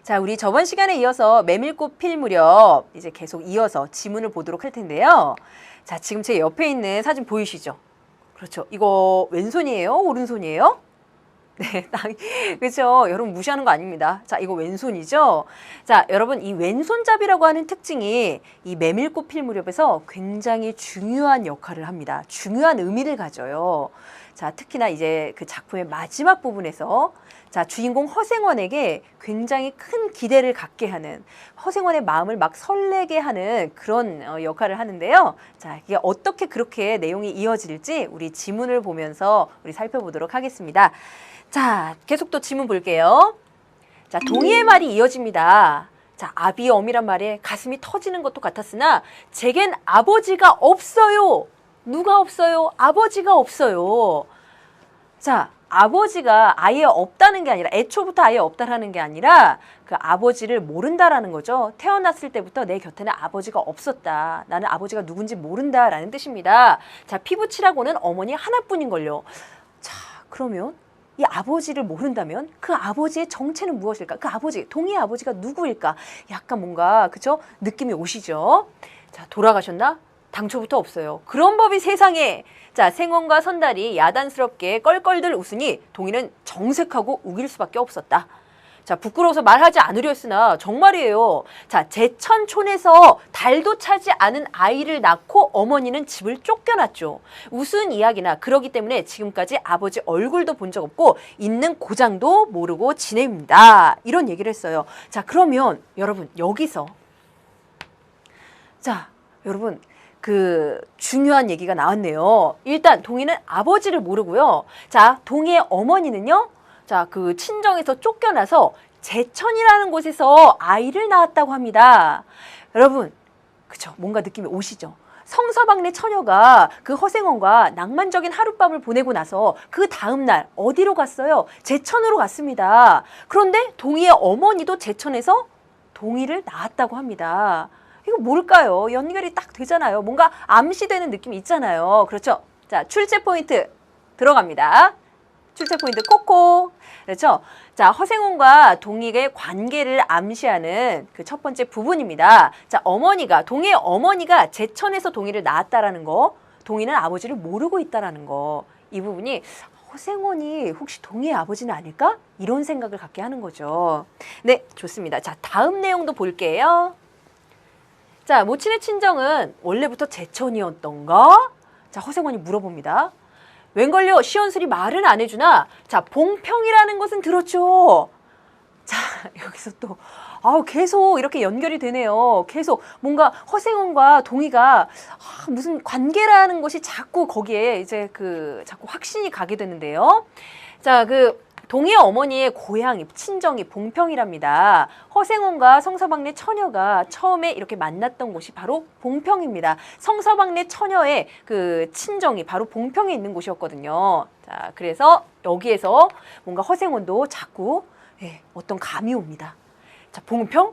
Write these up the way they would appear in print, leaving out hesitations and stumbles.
자, 우리 저번 시간에 이어서 메밀꽃 필 무렵 이제 계속 이어서 지문을 보도록 할 텐데요. 자, 지금 제 옆에 있는 사진 보이시죠? 그렇죠. 이거 왼손이에요? 오른손이에요? 네, 그렇죠. 여러분 무시하는 거 아닙니다. 자, 이거 왼손이죠? 자, 여러분 이 왼손잡이라고 하는 특징이 이 메밀꽃 필 무렵에서 굉장히 중요한 역할을 합니다. 중요한 의미를 가져요. 자, 특히나 이제 그 작품의 마지막 부분에서 자, 주인공 허생원에게 굉장히 큰 기대를 갖게 하는, 허생원의 마음을 막 설레게 하는 그런 역할을 하는데요. 자, 이게 어떻게 그렇게 내용이 이어질지 우리 지문을 보면서 우리 살펴보도록 하겠습니다. 자, 계속 또 지문 볼게요. 자, 동의의 말이 이어집니다. 자, 아비의 어미란 말에 가슴이 터지는 것도 같았으나 제겐 아버지가 없어요. 누가 없어요? 아버지가 없어요. 자, 아버지가 아예 없다는 게 아니라, 애초부터 아예 없다라는 게 아니라 그 아버지를 모른다라는 거죠. 태어났을 때부터 내 곁에는 아버지가 없었다. 나는 아버지가 누군지 모른다라는 뜻입니다. 자, 피부치라고는 어머니 하나뿐인걸요. 자, 그러면 이 아버지를 모른다면 그 아버지의 정체는 무엇일까? 그 아버지, 동의의 아버지가 누구일까? 약간 뭔가, 그죠? 느낌이 오시죠? 자, 돌아가셨나? 당초부터 없어요. 그런 법이 세상에. 자, 생원과 선달이 야단스럽게 껄껄들 웃으니 동의는 정색하고 우길 수밖에 없었다. 자, 부끄러워서 말하지 않으려 했으나 정말이에요. 자, 제천촌에서 달도 차지 않은 아이를 낳고 어머니는 집을 쫓겨났죠. 우스운 이야기나 그러기 때문에 지금까지 아버지 얼굴도 본 적 없고 있는 고장도 모르고 지냅니다. 이런 얘기를 했어요. 자, 그러면 여러분 여기서 자, 여러분 그 중요한 얘기가 나왔네요. 일단 동의는 아버지를 모르고요. 자, 동의의 어머니는요. 자, 그 친정에서 쫓겨나서 제천이라는 곳에서 아이를 낳았다고 합니다. 여러분, 그쵸? 뭔가 느낌이 오시죠? 성서방네 처녀가 그 허생원과 낭만적인 하룻밤을 보내고 나서 그 다음날 어디로 갔어요? 제천으로 갔습니다. 그런데 동의의 어머니도 제천에서 동의를 낳았다고 합니다. 이거 뭘까요? 연결이 딱 되잖아요. 뭔가 암시되는 느낌이 있잖아요. 그렇죠? 자, 출제 포인트 들어갑니다. 출제 포인트 코코. 그렇죠? 자, 허생원과 동의의 관계를 암시하는 그 첫 번째 부분입니다. 자, 동의의 어머니가 제천에서 동의를 낳았다라는 거, 동의는 아버지를 모르고 있다라는 거. 이 부분이 허생원이 혹시 동의의 아버지는 아닐까? 이런 생각을 갖게 하는 거죠. 네, 좋습니다. 자, 다음 내용도 볼게요. 자, 모친의 친정은 원래부터 제천이었던가? 자, 허생원이 물어봅니다. 웬걸요? 시원술이 말은 안 해주나? 자, 봉평이라는 것은 들었죠? 자, 여기서 또 계속 이렇게 연결이 되네요. 계속 뭔가 허생원과 동의가 무슨 관계라는 것이 자꾸 거기에 이제 자꾸 확신이 가게 되는데요. 자, 동의의 어머니의 고향이 친정이 봉평이랍니다. 허생원과 성서방네 처녀가 처음에 이렇게 만났던 곳이 바로 봉평입니다. 성서방네 처녀의 그 친정이 바로 봉평에 있는 곳이었거든요. 자, 그래서 여기에서 뭔가 허생원도 자꾸 어떤 감이 옵니다. 자, 봉평?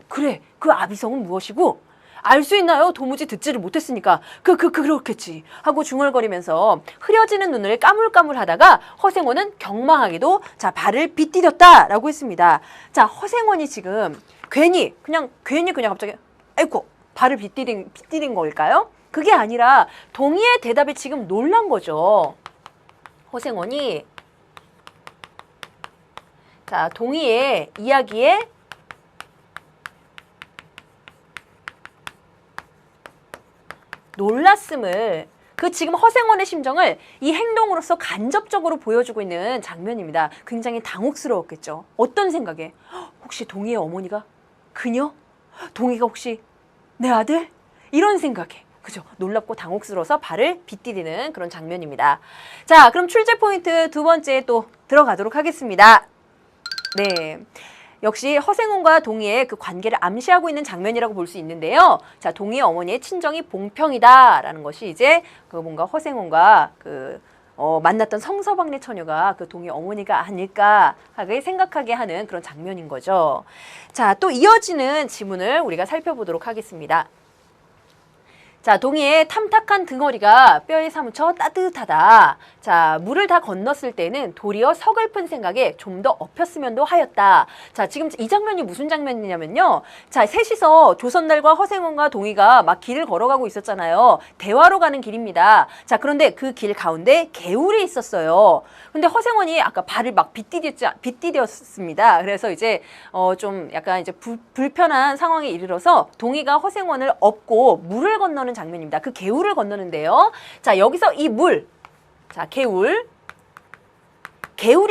그래. 그 아비성은 무엇이고? 알 수 있나요? 도무지 듣지를 못했으니까. 그렇겠지. 하고 중얼거리면서 흐려지는 눈을 까물까물 하다가 허생원은 경망하게도 자, 발을 빗디뎠다라고 했습니다. 자, 허생원이 지금 괜히 그냥 갑자기 아이고, 발을 빗디딘 걸까요? 그게 아니라 동의의 대답에 지금 놀란 거죠. 허생원이 자, 동의의 이야기에 놀랐음을 지금 허생원의 심정을 이 행동으로서 간접적으로 보여주고 있는 장면입니다. 굉장히 당혹스러웠겠죠. 어떤 생각에? 혹시 동의의 어머니가 그녀? 동의가 혹시 내 아들? 이런 생각에. 그죠? 놀랍고 당혹스러워서 발을 빗디디는 그런 장면입니다. 자, 그럼 출제 포인트 두 번째 또 들어가도록 하겠습니다. 네. 역시 허생원과 동의의 그 관계를 암시하고 있는 장면이라고 볼 수 있는데요. 자, 동의의 어머니의 친정이 봉평이다라는 것이 이제 뭔가 허생원과 만났던 성서방네 처녀가 동의의 어머니가 아닐까 하게 생각하게 하는 그런 장면인 거죠. 자, 또 이어지는 지문을 우리가 살펴보도록 하겠습니다. 자, 동이의 탐탁한 등허리가 뼈에 사무쳐 따뜻하다. 자, 물을 다 건넜을 때는 도리어 서글픈 생각에 좀 더 엎였으면도 하였다. 자, 지금 이 장면이 무슨 장면이냐면요. 자, 셋이서 조선날과 허생원과 동이가 막 길을 걸어가고 있었잖아요. 대화로 가는 길입니다. 자, 그런데 그 길 가운데 개울이 있었어요. 근데 허생원이 아까 발을 막 빗디뎠습니다. 그래서 이제 좀 약간 이제 불편한 상황에 이르러서 동이가 허생원을 업고 물을 건너는 장면입니다. 그 개울을 건너는데요. 자, 여기서 이 물, 자, 개울이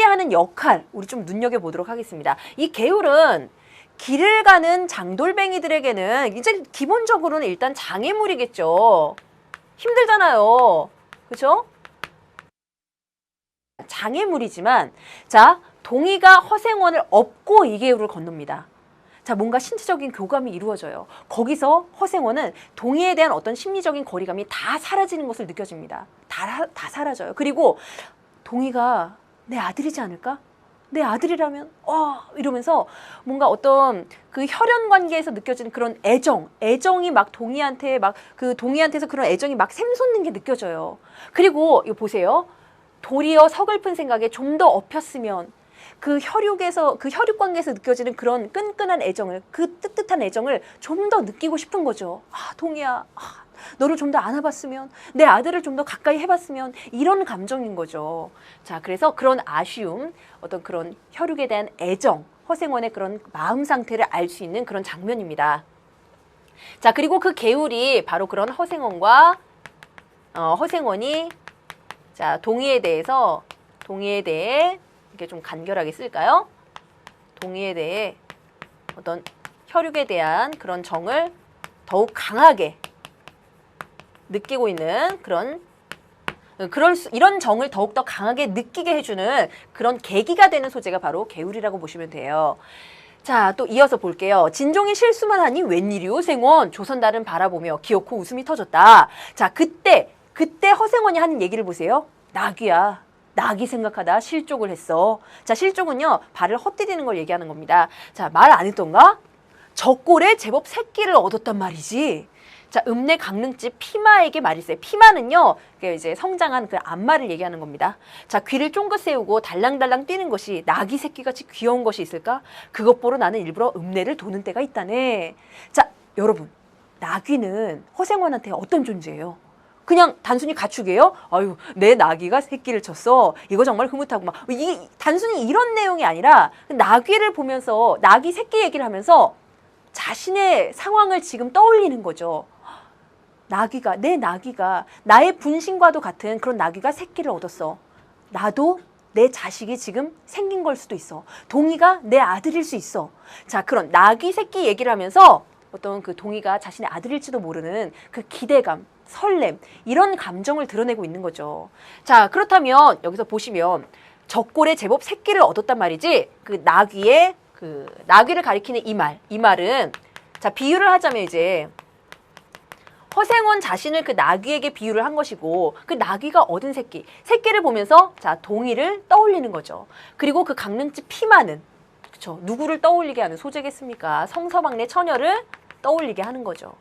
하는 역할 우리 좀 눈여겨보도록 하겠습니다. 이 개울은 길을 가는 장돌뱅이들에게는 이제 기본적으로는 일단 장애물이겠죠. 힘들잖아요. 그렇죠? 장애물이지만 자, 동이가 허생원을 업고 이 개울을 건넙니다. 자, 뭔가 신체적인 교감이 이루어져요. 거기서 허생원은 동이에 대한 어떤 심리적인 거리감이 다 사라지는 것을 느껴집니다. 다 사라져요. 그리고 동이가 내 아들이지 않을까? 내 아들이라면 이러면서 뭔가 어떤 그 혈연 관계에서 느껴지는 그런 애정이 막 동이한테서 그런 애정이 막 샘솟는 게 느껴져요. 그리고 이거 보세요. 도리어 서글픈 생각에 좀 더 엎였으면 그 혈육 관계에서 느껴지는 그런 끈끈한 애정을, 그 뜨뜻한 애정을 좀 더 느끼고 싶은 거죠. 아, 동이야. 너를 좀 더 안아봤으면, 내 아들을 좀 더 가까이 해봤으면, 이런 감정인 거죠. 자, 그래서 그런 아쉬움, 어떤 그런 혈육에 대한 애정, 허생원의 그런 마음 상태를 알 수 있는 그런 장면입니다. 자, 그리고 그 개울이 바로 그런 허생원이 자, 동의에 대해 이렇게 좀 간결하게 쓸까요? 동의에 대해 어떤 혈육에 대한 그런 정을 더욱 강하게 느끼고 있는 이런 정을 더욱더 강하게 느끼게 해주는 그런 계기가 되는 소재가 바로 개울이라고 보시면 돼요. 자, 또 이어서 볼게요. 진종이 실수만 하니 웬일이오 생원. 조선달은 바라보며 기어코 웃음이 터졌다. 자, 그때 허생원이 하는 얘기를 보세요. 낙이야. 낙이 생각하다 실족을 했어. 자, 실족은요, 발을 헛디디는 걸 얘기하는 겁니다. 자, 말 안 했던가? 적골에 제법 새끼를 얻었단 말이지. 자, 읍내 강릉집 피마에게 말일세. 피마는요, 이제 성장한 그 암마를 얘기하는 겁니다. 자, 귀를 쫑긋 세우고 달랑달랑 뛰는 것이 낙이 새끼같이 귀여운 것이 있을까? 그것 보러 나는 일부러 읍내를 도는 때가 있다네. 자, 여러분, 낙귀는 허생원한테 어떤 존재예요? 그냥 단순히 가축이에요? 아유, 내 나귀가 새끼를 쳤어. 이거 정말 흐뭇하고 막 단순히 이런 내용이 아니라 나귀를 보면서 나귀 새끼 얘기를 하면서 자신의 상황을 지금 떠올리는 거죠. 내 나귀가 나의 분신과도 같은 그런 나귀가 새끼를 얻었어. 나도 내 자식이 지금 생긴 걸 수도 있어. 동이가 내 아들일 수 있어. 자, 그런 나귀 새끼 얘기를 하면서 어떤 그 동이가 자신의 아들일지도 모르는 그 기대감, 설렘, 이런 감정을 드러내고 있는 거죠. 자, 그렇다면 여기서 보시면 적골에 제법 새끼를 얻었단 말이지. 그 나귀를 가리키는 이 말은 자, 비유를 하자면 이제 허생원 자신을 그 나귀에게 비유를 한 것이고, 그 나귀가 얻은 새끼를 보면서 자, 동이를 떠올리는 거죠. 그리고 그 강릉집 피마는 그쵸, 누구를 떠올리게 하는 소재겠습니까? 성서막내 처녀를 떠올리게 하는 거죠.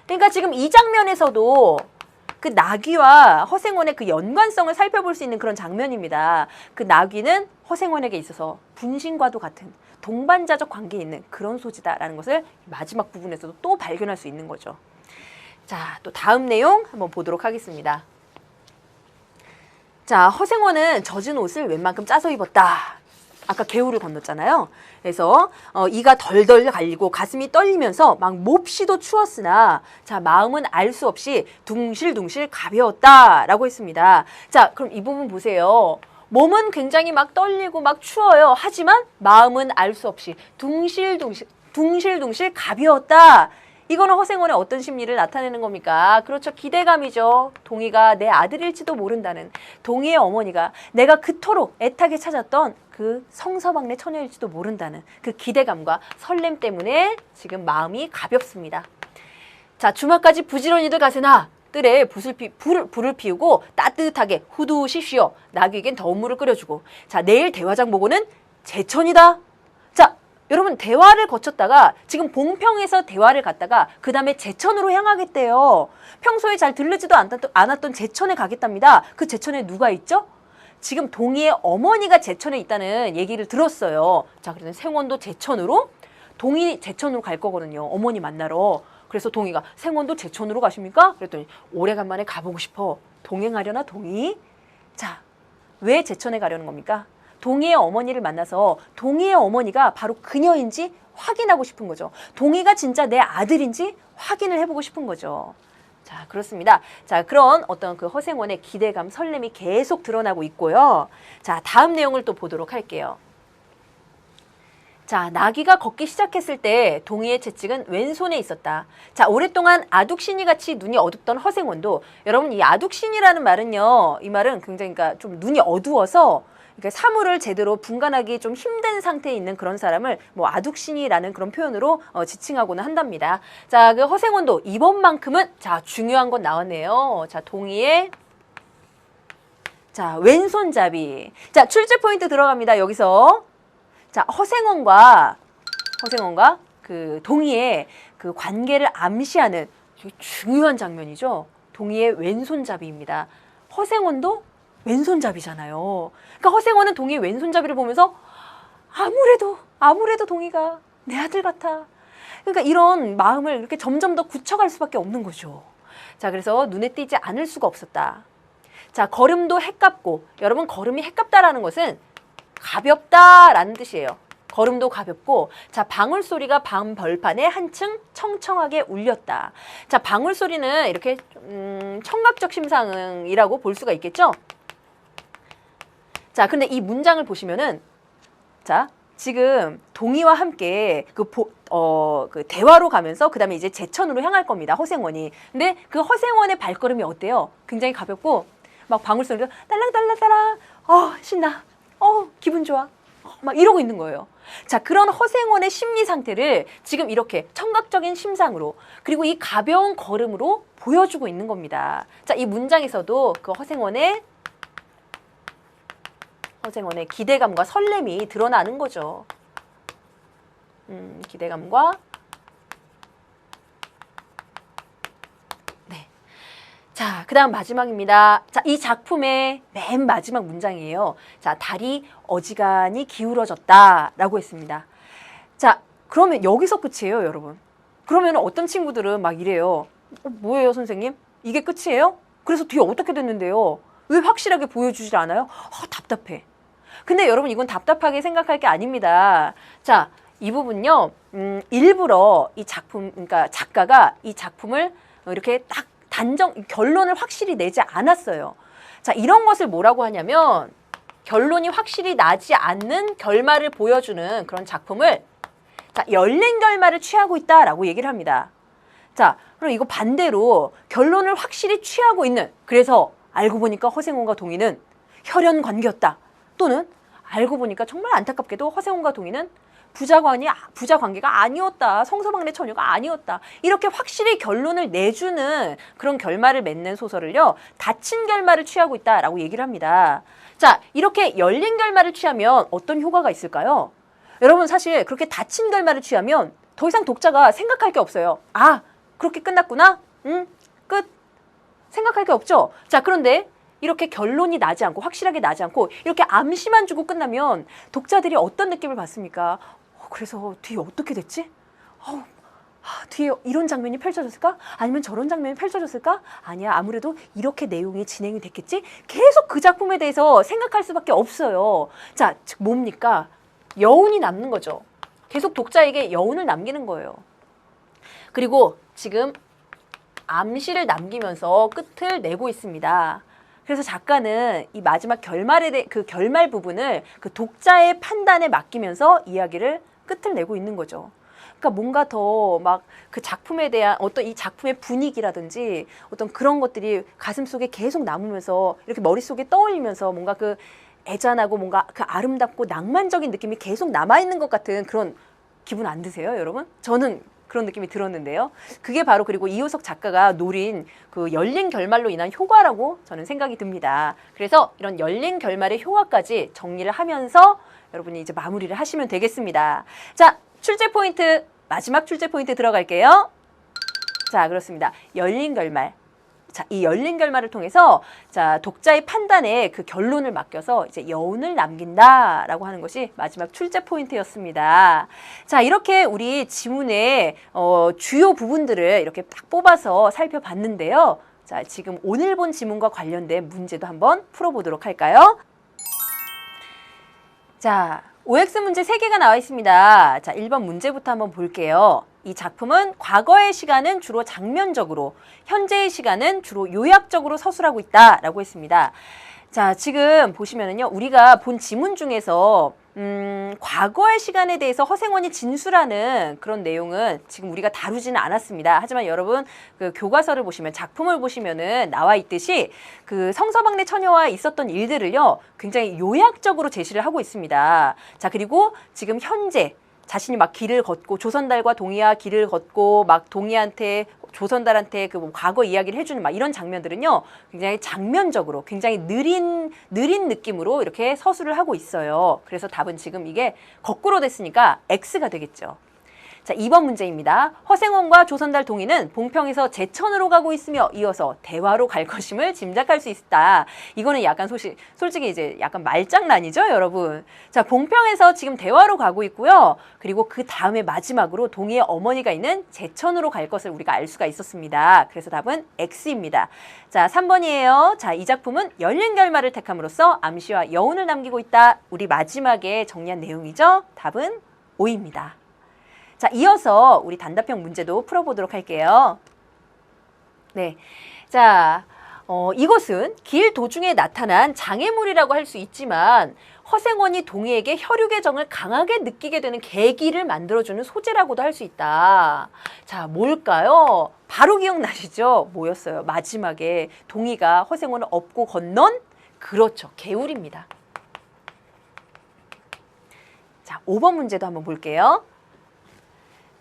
그러니까 지금 이 장면에서도 그 나귀와 허생원의 그 연관성을 살펴볼 수 있는 그런 장면입니다. 그 나귀는 허생원에게 있어서 분신과도 같은 동반자적 관계에 있는 그런 소지다라는 것을 마지막 부분에서도 또 발견할 수 있는 거죠. 자, 또 다음 내용 한번 보도록 하겠습니다. 자, 허생원은 젖은 옷을 웬만큼 짜서 입었다. 아까 개울을 건넜잖아요. 그래서 이가 덜덜 갈리고 가슴이 떨리면서 막 몹시도 추웠으나 자, 마음은 알 수 없이 둥실둥실 가벼웠다라고 했습니다. 자, 그럼 이 부분 보세요. 몸은 굉장히 막 떨리고 막 추워요. 하지만 마음은 알 수 없이 둥실둥실 가벼웠다. 이거는 허생원의 어떤 심리를 나타내는 겁니까? 그렇죠. 기대감이죠. 동이가 내 아들일지도 모른다는, 동이의 어머니가 내가 그토록 애타게 찾았던 그 성서막내 처녀일지도 모른다는 그 기대감과 설렘 때문에 지금 마음이 가볍습니다. 자, 주말까지 부지런히들 가세나 뜰에 불을 피우고 따뜻하게 후두시쉬어 나귀에겐 더운 물을 끓여주고, 자, 내일 대화장 보고는 제천이다. 자, 여러분 대화를 거쳤다가 지금 봉평에서 대화를 갔다가 그 다음에 제천으로 향하겠대요. 평소에 잘 들르지도 않았던 제천에 가겠답니다. 그 제천에 누가 있죠? 지금 동희의 어머니가 제천에 있다는 얘기를 들었어요. 자, 그래서 생원도 제천으로, 동희 제천으로 갈 거거든요. 어머니 만나러. 그래서 동희가 생원도 제천으로 가십니까? 그랬더니 오래간만에 가보고 싶어. 동행하려나 동희? 자, 왜 제천에 가려는 겁니까? 동희의 어머니를 만나서 동희의 어머니가 바로 그녀인지 확인하고 싶은 거죠. 동희가 진짜 내 아들인지 확인을 해보고 싶은 거죠. 자, 그렇습니다. 자, 그런 어떤 그 허생원의 기대감, 설렘이 계속 드러나고 있고요. 자, 다음 내용을 또 보도록 할게요. 자, 나귀가 걷기 시작했을 때 동희의 채찍은 왼손에 있었다. 자, 오랫동안 아둑신이 같이 눈이 어둡던 허생원도, 여러분 이 아둑신이라는 말은요, 이 말은 굉장히 그러니까 좀 눈이 어두워서 그러니까 사물을 제대로 분간하기 좀 힘든 상태에 있는 그런 사람을 뭐 아둑신이라는 그런 표현으로 지칭하고는 한답니다. 자, 그 허생원도 이번만큼은 자, 중요한 건 나왔네요. 자, 동희의 자, 왼손잡이. 자, 출제 포인트 들어갑니다. 여기서. 자, 허생원과 그 동희의 그 관계를 암시하는 중요한 장면이죠. 동희의 왼손잡이입니다. 허생원도 왼손잡이잖아요. 그러니까 허생원은 동희의 왼손잡이를 보면서 아무래도 동희가 내 아들 같아. 그러니까 이런 마음을 이렇게 점점 더 굳혀갈 수밖에 없는 거죠. 자, 그래서 눈에 띄지 않을 수가 없었다. 자, 걸음도 해깝고, 여러분 걸음이 해깝다라는 것은 가볍다라는 뜻이에요. 걸음도 가볍고, 자, 방울 소리가 방 벌판에 한층 청청하게 울렸다. 자, 방울 소리는 이렇게 청각적 심상이라고 볼 수가 있겠죠? 자, 근데 이 문장을 보시면은, 자, 지금 동희와 함께 그 대화로 가면서 그 다음에 이제 제천으로 향할 겁니다. 허생원이. 근데 그 허생원의 발걸음이 어때요? 굉장히 가볍고 막 방울 소리도 딸랑딸랑딸랑, 신나, 기분 좋아, 막 이러고 있는 거예요. 자, 그런 허생원의 심리 상태를 지금 이렇게 청각적인 심상으로, 그리고 이 가벼운 걸음으로 보여주고 있는 겁니다. 자, 이 문장에서도 그 허생원의 기대감과 설렘이 드러나는 거죠. 기대감과, 네. 자, 그 다음 마지막입니다. 자, 이 작품의 맨 마지막 문장이에요. 자, 달이 어지간히 기울어졌다 라고 했습니다. 자, 그러면 여기서 끝이에요, 여러분. 그러면 어떤 친구들은 막 이래요. 뭐예요, 선생님? 이게 끝이에요? 그래서 뒤에 어떻게 됐는데요? 왜 확실하게 보여주질 않아요? 답답해. 근데 여러분 이건 답답하게 생각할 게 아닙니다. 자, 이 부분요, 일부러 이 작품, 그러니까 작가가 이 작품을 이렇게 딱 결론을 확실히 내지 않았어요. 자, 이런 것을 뭐라고 하냐면, 결론이 확실히 나지 않는 결말을 보여주는 그런 작품을, 자, 열린 결말을 취하고 있다라고 얘기를 합니다. 자, 그럼 이거 반대로 결론을 확실히 취하고 있는, 그래서 알고 보니까 허생원과 동희는 혈연 관계였다. 또는 알고 보니까 정말 안타깝게도 허생원과 동희는 부자 관계가 아니었다. 성서막내 처녀가 아니었다. 이렇게 확실히 결론을 내주는 그런 결말을 맺는 소설을요, 닫힌 결말을 취하고 있다라고 얘기를 합니다. 자, 이렇게 열린 결말을 취하면 어떤 효과가 있을까요? 여러분 사실 그렇게 닫힌 결말을 취하면 더 이상 독자가 생각할 게 없어요. 그렇게 끝났구나? 끝. 생각할 게 없죠? 자, 그런데 이렇게 결론이 나지 않고, 확실하게 나지 않고 이렇게 암시만 주고 끝나면 독자들이 어떤 느낌을 받습니까? 그래서 뒤에 어떻게 됐지? 뒤에 이런 장면이 펼쳐졌을까? 아니면 저런 장면이 펼쳐졌을까? 아니야, 아무래도 이렇게 내용이 진행이 됐겠지? 계속 그 작품에 대해서 생각할 수밖에 없어요. 자, 즉 뭡니까? 여운이 남는 거죠. 계속 독자에게 여운을 남기는 거예요. 그리고 지금 암시를 남기면서 끝을 내고 있습니다. 그래서 작가는 이 마지막 그 결말 부분을 그 독자의 판단에 맡기면서 이야기를 끝을 내고 있는 거죠. 그러니까 뭔가 더 막 그 작품에 대한 어떤 이 작품의 분위기라든지 어떤 그런 것들이 가슴속에 계속 남으면서 이렇게 머릿속에 떠올리면서 뭔가 그 애잔하고 뭔가 그 아름답고 낭만적인 느낌이 계속 남아있는 것 같은 그런 기분 안 드세요, 여러분? 저는 그런 느낌이 들었는데요. 그게 바로 그리고 이효석 작가가 노린 그 열린 결말로 인한 효과라고 저는 생각이 듭니다. 그래서 이런 열린 결말의 효과까지 정리를 하면서 여러분이 이제 마무리를 하시면 되겠습니다. 자, 출제 포인트, 마지막 출제 포인트 들어갈게요. 자, 그렇습니다. 열린 결말. 자, 이 열린 결말을 통해서 자, 독자의 판단에 그 결론을 맡겨서 이제 여운을 남긴다라고 하는 것이 마지막 출제 포인트였습니다. 자, 이렇게 우리 지문의 주요 부분들을 이렇게 딱 뽑아서 살펴봤는데요. 자, 지금 오늘 본 지문과 관련된 문제도 한번 풀어보도록 할까요? 자, OX 문제 3개가 나와 있습니다. 자, 1번 문제부터 한번 볼게요. 이 작품은 과거의 시간은 주로 장면적으로, 현재의 시간은 주로 요약적으로 서술하고 있다라고 했습니다. 자, 지금 보시면은요, 우리가 본 지문 중에서 과거의 시간에 대해서 허생원이 진술하는 그런 내용은 지금 우리가 다루지는 않았습니다. 하지만 여러분 그 교과서를 보시면, 작품을 보시면은 나와 있듯이 그 성서방네 처녀와 있었던 일들을요, 굉장히 요약적으로 제시를 하고 있습니다. 자, 그리고 지금 현재 자신이 막 길을 걷고, 조선달과 동이와 길을 걷고 막 동이한테, 조선달한테 그 뭐 과거 이야기를 해주는 막 이런 장면들은요, 굉장히 장면적으로, 굉장히 느린 느낌으로 이렇게 서술을 하고 있어요. 그래서 답은 지금 이게 거꾸로 됐으니까 X가 되겠죠. 자, 2번 문제입니다. 허생원과 조선달 동이는 봉평에서 제천으로 가고 있으며 이어서 대화로 갈 것임을 짐작할 수 있다. 이거는 약간 솔직히 이제 약간 말장난이죠, 여러분. 자, 봉평에서 지금 대화로 가고 있고요. 그리고 그 다음에 마지막으로 동이의 어머니가 있는 제천으로 갈 것을 우리가 알 수가 있었습니다. 그래서 답은 X입니다. 자, 3번이에요. 자, 이 작품은 열린 결말을 택함으로써 암시와 여운을 남기고 있다. 우리 마지막에 정리한 내용이죠. 답은 O입니다. 자, 이어서 우리 단답형 문제도 풀어보도록 할게요. 네. 자, 이것은 길 도중에 나타난 장애물이라고 할 수 있지만 허생원이 동이에게 혈육의 정을 강하게 느끼게 되는 계기를 만들어주는 소재라고도 할 수 있다. 자, 뭘까요? 바로 기억나시죠? 뭐였어요? 마지막에 동이가 허생원을 업고 건넌? 그렇죠. 개울입니다. 자, 5번 문제도 한번 볼게요.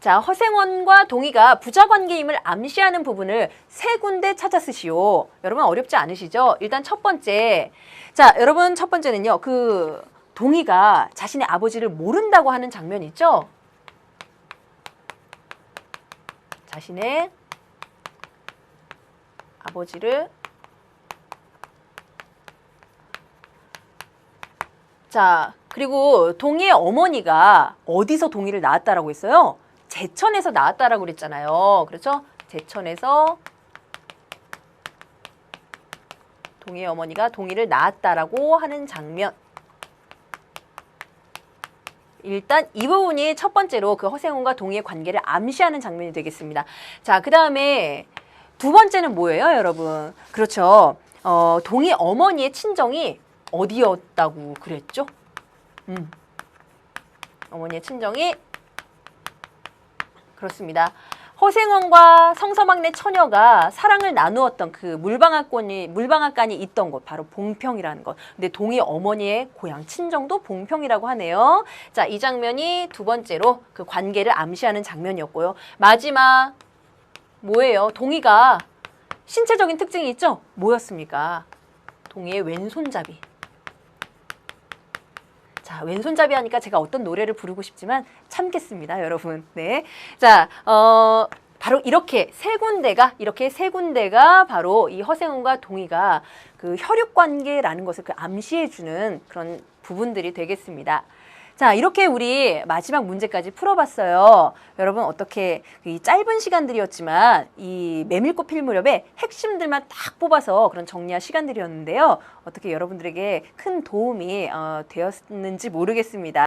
자, 허생원과 동이가 부자관계임을 암시하는 부분을 3군데 찾아 쓰시오. 여러분 어렵지 않으시죠? 일단 첫 번째. 자, 여러분 첫 번째는요. 그 동이가 자신의 아버지를 모른다고 하는 장면 있죠? 자신의 아버지를, 자, 그리고 동이의 어머니가 어디서 동이를 낳았다라고 했어요? 제천에서 낳았다라고 그랬잖아요. 그렇죠? 제천에서 동이의 어머니가 동이를 낳았다라고 하는 장면. 일단 이 부분이 첫 번째로 그 허생원과 동이의 관계를 암시하는 장면이 되겠습니다. 자, 그 다음에 두 번째는 뭐예요, 여러분? 그렇죠. 동이 어머니의 친정이 어디였다고 그랬죠? 어머니의 친정이 그렇습니다. 허생원과 성서막내 처녀가 사랑을 나누었던 그 물방앗간이 있던 곳, 바로 봉평이라는 것. 근데 동이 어머니의 고향 친정도 봉평이라고 하네요. 자, 이 장면이 두 번째로 그 관계를 암시하는 장면이었고요. 마지막 뭐예요? 동이가 신체적인 특징이 있죠? 뭐였습니까? 동이의 왼손잡이. 자, 왼손잡이 하니까 제가 어떤 노래를 부르고 싶지만 참겠습니다, 여러분. 네. 자, 바로 이렇게 세 군데가 바로 이 허생원과 동이가 그 혈육 관계라는 것을 그 암시해주는 그런 부분들이 되겠습니다. 자, 이렇게 우리 마지막 문제까지 풀어봤어요. 여러분 어떻게 이 짧은 시간들이었지만 이 메밀꽃 필 무렵에 핵심들만 딱 뽑아서 그런 정리한 시간들이었는데요. 어떻게 여러분들에게 큰 도움이 되었는지 모르겠습니다.